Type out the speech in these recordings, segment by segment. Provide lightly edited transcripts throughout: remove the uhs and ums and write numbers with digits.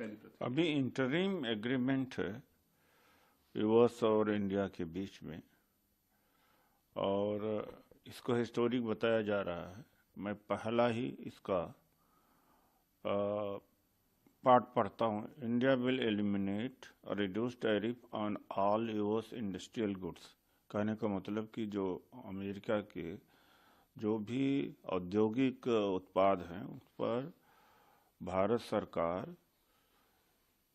पहली प्रतिक्रिया। अभी इंटरिम एग्रीमेंट है यूएस और इंडिया के बीच में, और इसको हिस्टोरिक बताया जा रहा है। मैं पहला ही इसका पार्ट पढ़ता हूँ। India will eliminate reduce tariff on all US industrial goods. कहने का मतलब कि जो अमेरिका के जो भी औद्योगिक उत्पाद हैं उस पर भारत सरकार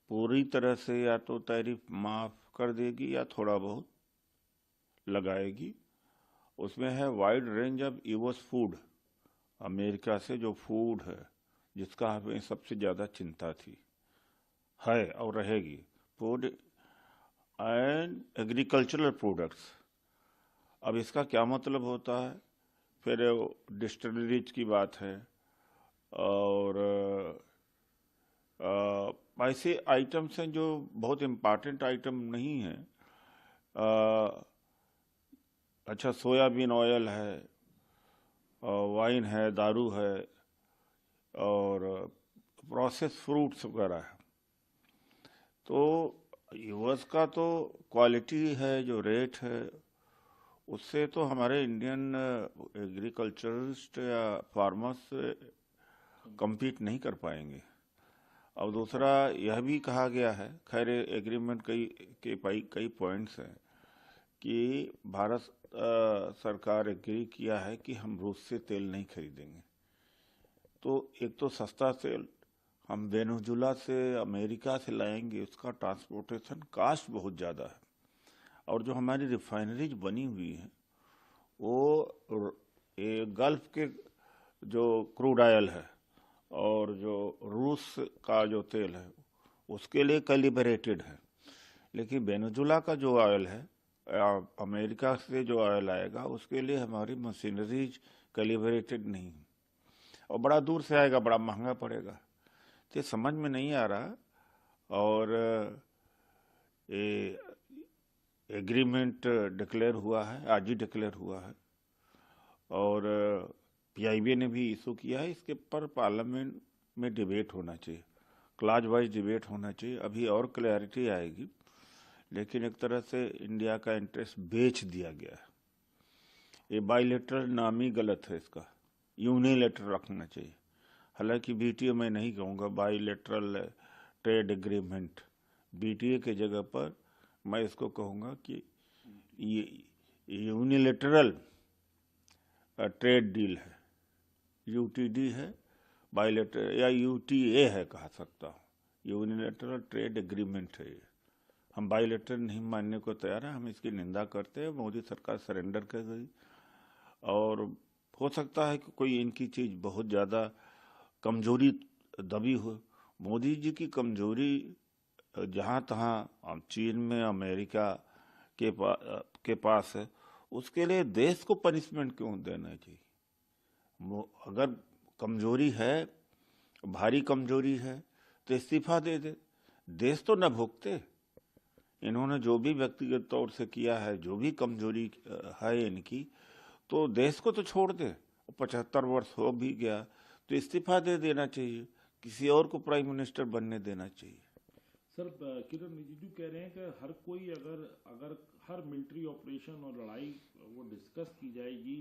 पूरी तरह से या तो टैरिफ माफ़ कर देगी या थोड़ा बहुत लगाएगी। उसमें है wide range of US food. America से जो फूड है जिसका हमें सबसे ज़्यादा चिंता थी, है और रहेगी, फूड एंड एग्रीकल्चरल प्रोडक्ट्स। अब इसका क्या मतलब होता है? फिर डिस्टिलरीज की बात है, और ऐसे आइटम्स हैं जो बहुत इम्पॉर्टेंट आइटम नहीं हैं। अच्छा, सोयाबीन ऑयल है, वाइन है, दारू है, और प्रोसेस फ्रूट्स वगैरह है। तो यूएस का तो क्वालिटी है, जो रेट है, उससे तो हमारे इंडियन एग्रीकल्चरिस्ट या फार्मर्स compete नहीं कर पाएंगे। और दूसरा यह भी कहा गया है, खैर एग्रीमेंट कई पॉइंट्स हैं, कि भारत सरकार एग्री किया है कि हम रूस से तेल नहीं खरीदेंगे। तो एक तो सस्ता तेल हम वेनेजुला से, अमेरिका से लाएंगे, उसका ट्रांसपोर्टेशन कास्ट बहुत ज़्यादा है। और जो हमारी रिफाइनरीज बनी हुई हैं वो गल्फ के जो क्रूड ऑयल है और जो रूस का जो तेल है उसके लिए कैलिब्रेटेड है। लेकिन वेनेजुला का जो ऑयल है, अमेरिका से जो ऑयल आएगा उसके लिए हमारी मशीनरीज कैलिब्रेटेड नहीं है, और बड़ा दूर से आएगा, बड़ा महंगा पड़ेगा। तो समझ में नहीं आ रहा। और ये एग्रीमेंट डिक्लेयर हुआ है, आज ही डिक्लेयर हुआ है, और पीआईबी ने भी इशू किया है। इसके पर पार्लियामेंट में डिबेट होना चाहिए, क्लाज वाइज डिबेट होना चाहिए, अभी और क्लैरिटी आएगी। लेकिन एक तरह से इंडिया का इंटरेस्ट बेच दिया गया है। ये बाइलेटरल नाम ही गलत है, इसका यूनिलेटरल रखना चाहिए। हालांकि बीटीए मैं नहीं कहूँगा, बाइलेटरल ट्रेड एग्रीमेंट, बीटीए के जगह पर मैं इसको कहूँगा कि ये यूनिलेटरल ट्रेड डील है, यूटीडी है, बाइलेटरल या यूटीए है कह सकता हूँ। यूनिलेटरल ट्रेड एग्रीमेंट है ये। हम बाइलेटरल नहीं मानने को तैयार हैं, हम इसकी निंदा करते हैं। मोदी सरकार सरेंडर कर गई, और हो सकता है कि कोई इनकी चीज़ बहुत ज़्यादा कमजोरी दबी हो। मोदी जी की कमजोरी जहाँ तहाँ चीन में, अमेरिका के पास है, उसके लिए देश को पनिशमेंट क्यों देना चाहिए? अगर कमजोरी है, भारी कमजोरी है, तो इस्तीफा दे दे, देश तो न भुगते। इन्होंने जो भी व्यक्तिगत तौर से किया है, जो भी कमजोरी है इनकी, तो देश को तो छोड़ दे। 75 वर्ष हो भी गया तो इस्तीफा दे देना चाहिए, किसी और को प्राइम मिनिस्टर बनने देना चाहिए। सर, किरण रिजिजू कह रहे हैं कि हर कोई अगर अगर हर मिलिट्री ऑपरेशन और लड़ाई वो डिस्कस की जाएगी